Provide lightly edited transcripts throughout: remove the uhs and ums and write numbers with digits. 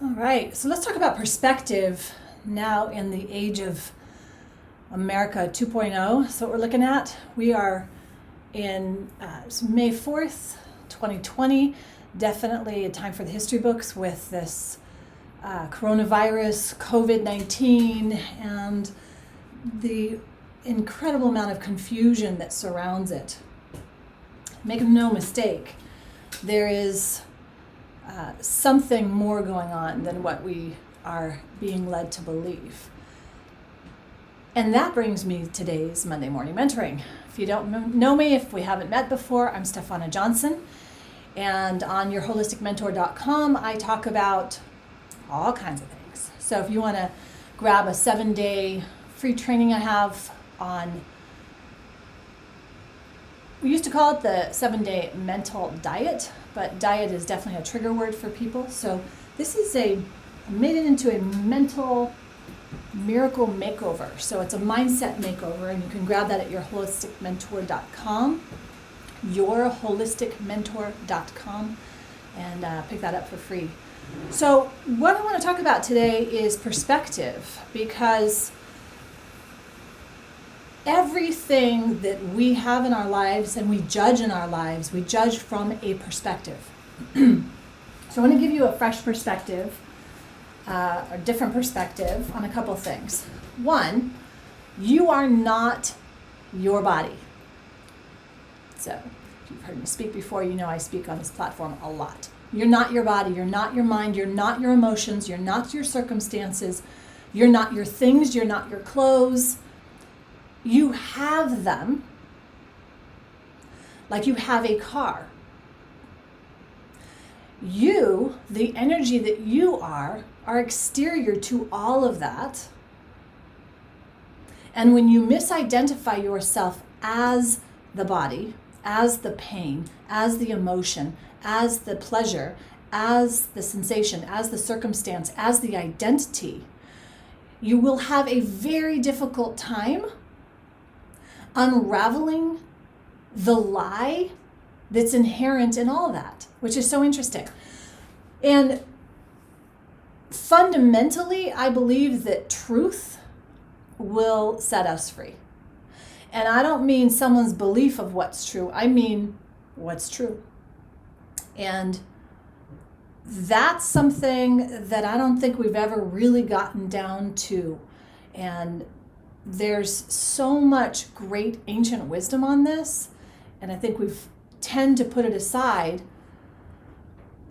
All right, so let's talk about perspective now in the age of America 2.0. So what we're looking at, we are in May 4th, 2020, definitely a time for the history books with this coronavirus, COVID-19, and the incredible amount of confusion that surrounds it. Make no mistake, there is something more going on than what we are being led to believe. And that brings me to today's Monday Morning Mentoring. If you don't know me, if we haven't met before, I'm Stefana Johnson. And on yourholisticmentor.com, I talk about all kinds of things. So if you want to grab a 7-day free training I have on, we used to call it the 7-day mental diet, but diet is definitely a trigger word for people. So this is I made it into a mental miracle makeover. So it's a mindset makeover, and you can grab that at yourholisticmentor.com, yourholisticmentor.com, and pick that up for free. So what I want to talk about today is perspective, because everything that we have in our lives and we judge in our lives, we judge from a perspective. So I want to give you a fresh perspective, a different perspective on a couple things. One, you are not your body. So if you've heard me speak before, you know I speak on this platform a lot. You're not your body, you're not your mind, you're not your emotions, you're not your circumstances, you're not your things, you're not your clothes. You have them like you have a car. You, the energy that you are exterior to all of that. And when you misidentify yourself as the body, as the pain, as the emotion, as the pleasure, as the sensation, as the circumstance, as the identity, you will have a very difficult time unraveling the lie that's inherent in all that, which is so interesting. And fundamentally, I believe that truth will set us free. And I don't mean someone's belief of what's true. I mean what's true. And that's something that I don't think we've ever really gotten down to. And there's so much great ancient wisdom on this, and I think we tend to put it aside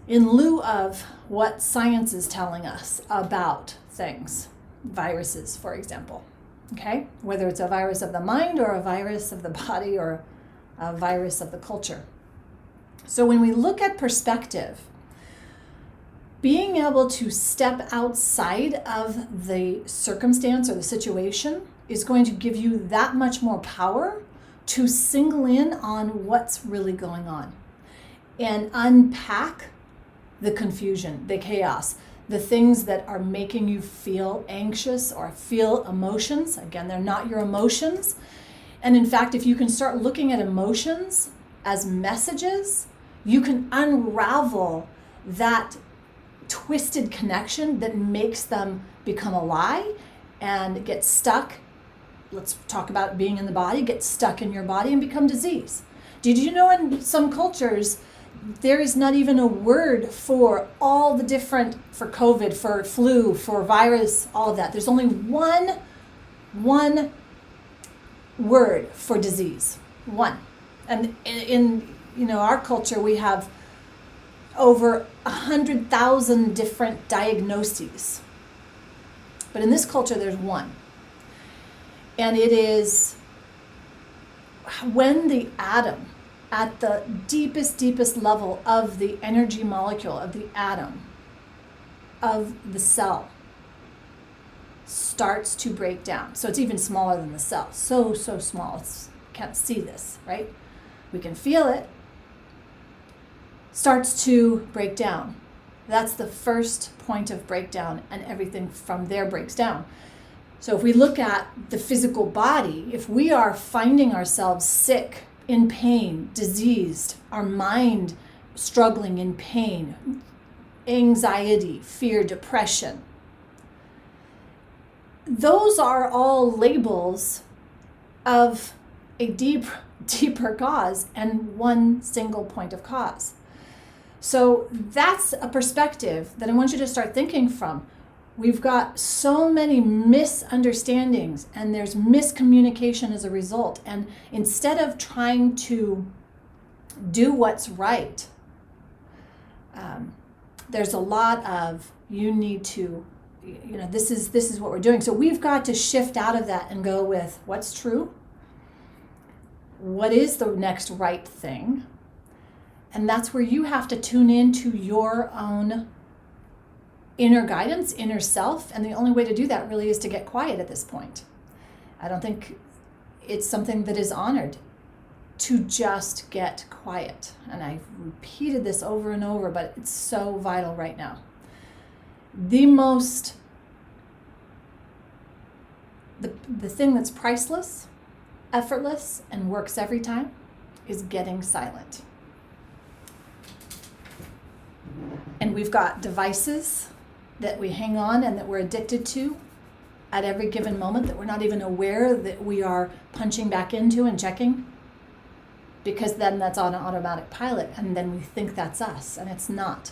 in lieu of what science is telling us about things. Viruses, for example, okay? Whether it's a virus of the mind or a virus of the body or a virus of the culture. So when we look at perspective, being able to step outside of the circumstance or the situation is going to give you that much more power to single in on what's really going on and unpack the confusion, the chaos, the things that are making you feel anxious or feel emotions. Again, they're not your emotions. And in fact, if you can start looking at emotions as messages, you can unravel that twisted connection that makes them become a lie and get stuck. Let's talk about being in the body, get stuck in your body and become disease. Did you know in some cultures, there is not even a word for all the different, for COVID, for flu, for virus, all of that. There's only one word for disease, one. And in our culture, we have over 100,000 different diagnoses. But in this culture, there's one. And it is when the atom, at the deepest level of the energy molecule, of the atom, of the cell, starts to break down. So it's even smaller than the cell. So small. Can't see this, right? We can feel it. Starts to break down. That's the first point of breakdown, and everything from there breaks down. So if we look at the physical body, if we are finding ourselves sick, in pain, diseased, our mind struggling in pain, anxiety, fear, depression. Those are all labels of a deeper cause and one single point of cause. So that's a perspective that I want you to start thinking from. We've got so many misunderstandings and there's miscommunication as a result. And instead of trying to do what's right, there's a lot of you need to, this is what we're doing. So we've got to shift out of that and go with what's true, what is the next right thing, and that's where you have to tune into your own inner guidance, inner self, and the only way to do that really is to get quiet at this point. I don't think it's something that is honored to just get quiet. And I've repeated this over and over, but it's so vital right now. The thing that's priceless, effortless, and works every time is getting silent. And we've got devices that we hang on and that we're addicted to at every given moment that we're not even aware that we are punching back into and checking, because then that's on an automatic pilot and then we think that's us, and it's not.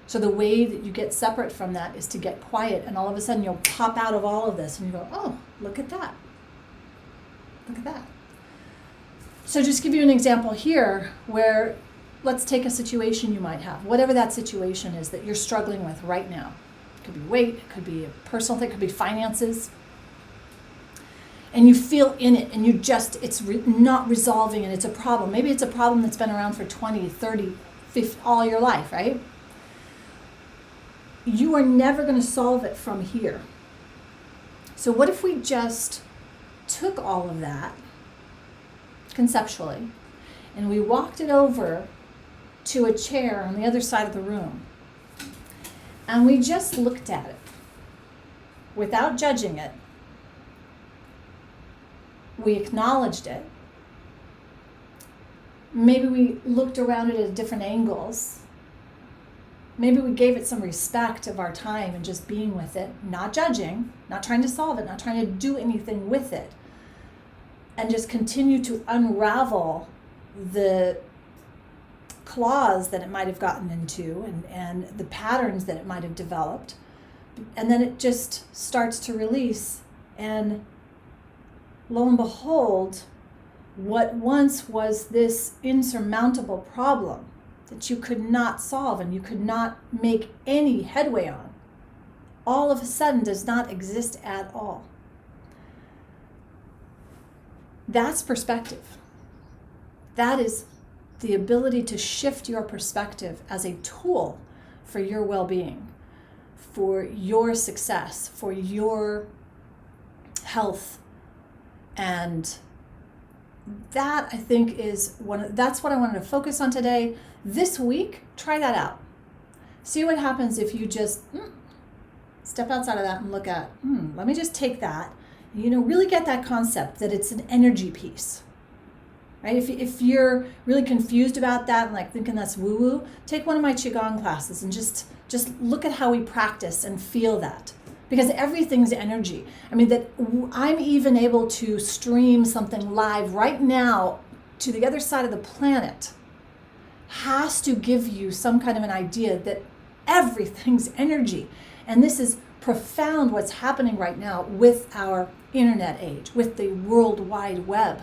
So the way that you get separate from that is to get quiet, and all of a sudden you'll pop out of all of this and you go, oh, look at that. Look at that. So just give you an example here where let's take a situation you might have, whatever that situation is that you're struggling with right now. It could be weight, it could be a personal thing, it could be finances. And you feel in it and it's not resolving and it's a problem. Maybe it's a problem that's been around for 20, 30, 50, all your life, right? You are never going to solve it from here. So what if we just took all of that conceptually and we walked it over to a chair on the other side of the room and we just looked at it without judging it. We acknowledged it. Maybe we looked around it at different angles. Maybe we gave it some respect of our time and just being with it, not judging, not trying to solve it, not trying to do anything with it, and just continue to unravel the claws that it might have gotten into and the patterns that it might have developed. And then it just starts to release, and lo and behold, what once was this insurmountable problem that you could not solve and you could not make any headway on, all of a sudden does not exist at all. That's perspective. That is the ability to shift your perspective as a tool for your well-being, for your success, for your health. And that, I think, is that's what I wanted to focus on today. This week, try that out. See what happens if you just step outside of that and look at, let me just take that, really get that concept that it's an energy piece, right? If you're really confused about that and like thinking that's woo-woo, take one of my Qigong classes and just look at how we practice and feel that. Because everything's energy. I mean, that I'm even able to stream something live right now to the other side of the planet has to give you some kind of an idea that everything's energy. And this is profound what's happening right now with our internet age, with the World Wide Web.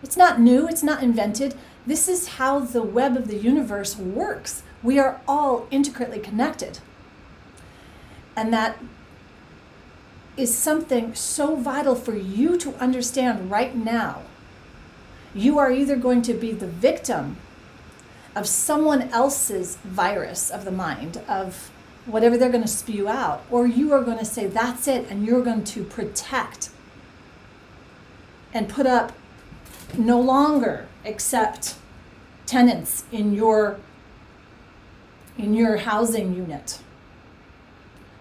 It's not new, it's not invented. This is how the web of the universe works. We are all intricately connected. And that is something so vital for you to understand right now. You are either going to be the victim of someone else's virus of the mind, of whatever they're going to spew out, or you are going to say, that's it, and you're going to protect and put up no longer accept tenants in your housing unit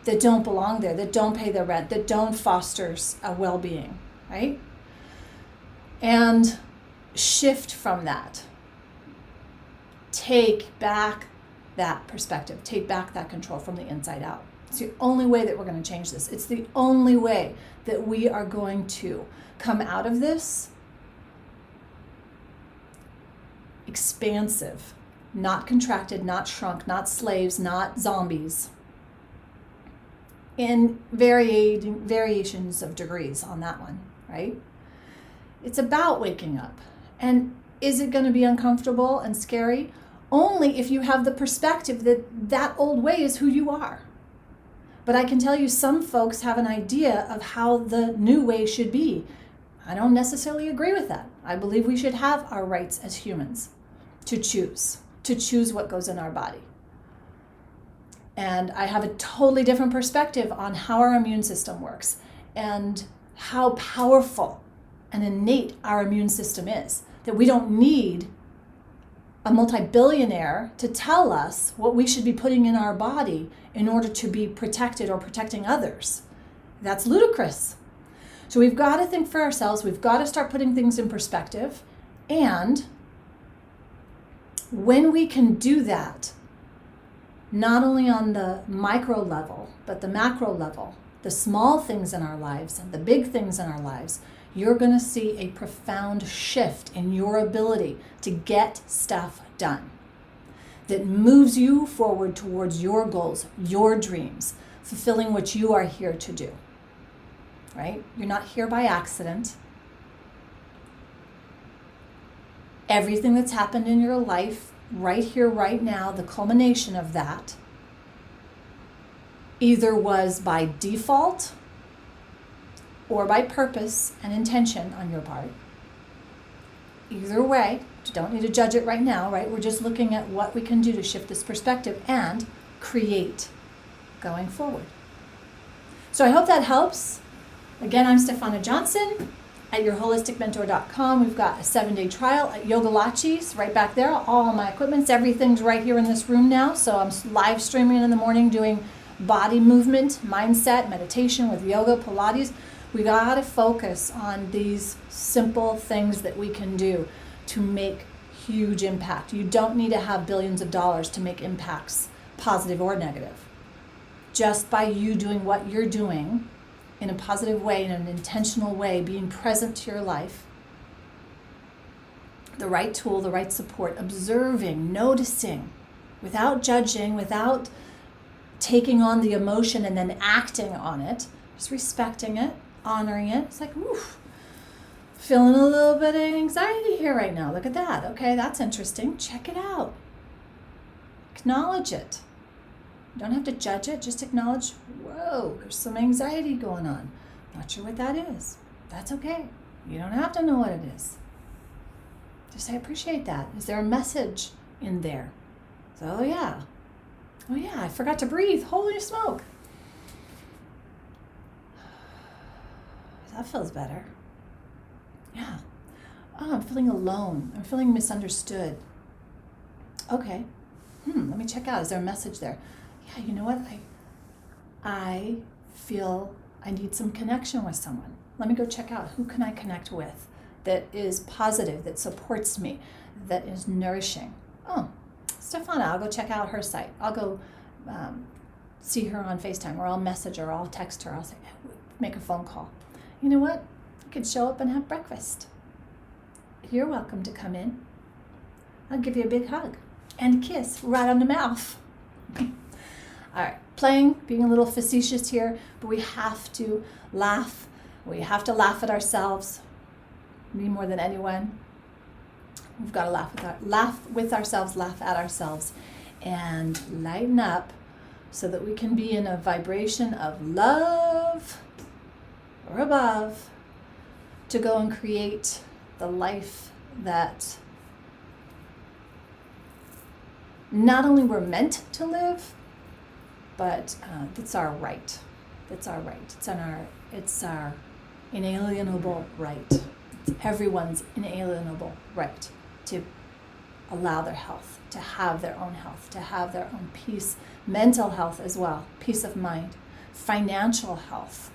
that don't belong there, that don't pay their rent, that don't foster a well-being, right? And shift from that. Take back that perspective, take back that control from the inside out. It's the only way that we're going to change this. It's the only way that we are going to come out of this expansive, not contracted, not shrunk, not slaves, not zombies, in variations of degrees on that one, right? It's about waking up. And is it going to be uncomfortable and scary? Only if you have the perspective that that old way is who you are. But I can tell you some folks have an idea of how the new way should be. I don't necessarily agree with that. I believe we should have our rights as humans to choose what goes in our body. And I have a totally different perspective on how our immune system works and how powerful and innate our immune system is. That we don't need a multi-billionaire to tell us what we should be putting in our body in order to be protected or protecting others. That's ludicrous. So we've got to think for ourselves. We've got to start putting things in perspective. And when we can do that, not only on the micro level, but the macro level, the small things in our lives and the big things in our lives, you're going to see a profound shift in your ability to get stuff done that moves you forward towards your goals, your dreams, fulfilling what you are here to do, right? You're not here by accident. Everything that's happened in your life right here, right now, the culmination of that either was by default or by purpose and intention on your part. Either way, you don't need to judge it right now, right? We're just looking at what we can do to shift this perspective and create going forward. So I hope that helps. Again, I'm Stefana Johnson at yourholisticmentor.com. We've got a 7-day trial at Yogalachi's right back there. All my equipment's, everything's right here in this room now. So I'm live streaming in the morning doing body movement, mindset, meditation with yoga, Pilates. We got to focus on these simple things that we can do to make huge impact. You don't need to have billions of dollars to make impacts, positive or negative. Just by you doing what you're doing in a positive way, in an intentional way, being present to your life, the right tool, the right support, observing, noticing, without judging, without taking on the emotion and then acting on it, just respecting it, honoring it. It's like, oof, feeling a little bit of anxiety here right now. Look at that. Okay, that's interesting. Check it out. Acknowledge it. You don't have to judge it. Just acknowledge, whoa, there's some anxiety going on. Not sure what that is. That's okay. You don't have to know what it is. Just say, I appreciate that. Is there a message in there? So, oh yeah, I forgot to breathe. Holy smoke. That feels better. Yeah. Oh, I'm feeling alone. I'm feeling misunderstood. Okay. Let me check out. Is there a message there? Yeah, you know what? I feel I need some connection with someone. Let me go check out. Who can I connect with that is positive, that supports me, that is nourishing? Oh, Stefana, I'll go check out her site. I'll go see her on FaceTime, or I'll message her, or I'll text her. I'll say, make a phone call. You know what? You could show up and have breakfast. You're welcome to come in. I'll give you a big hug and a kiss right on the mouth. All right, being a little facetious here, but we have to laugh. We have to laugh at ourselves, me more than anyone. We've got to laugh with ourselves, laugh at ourselves, and lighten up so that we can be in a vibration of love or above to go and create the life that not only we're meant to live, but it's our right. It's our right. It's our inalienable right. It's everyone's inalienable right to allow their health, to have their own health, to have their own peace, mental health as well, peace of mind, financial health.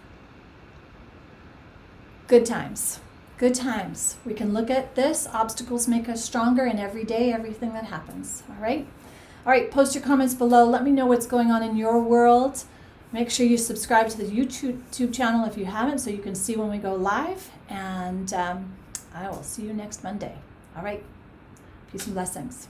Good times. Good times. We can look at this. Obstacles make us stronger in every day, everything that happens. All right? All right, post your comments below. Let me know what's going on in your world. Make sure you subscribe to the YouTube channel if you haven't, so you can see when we go live. And I will see you next Monday. All right, peace and blessings.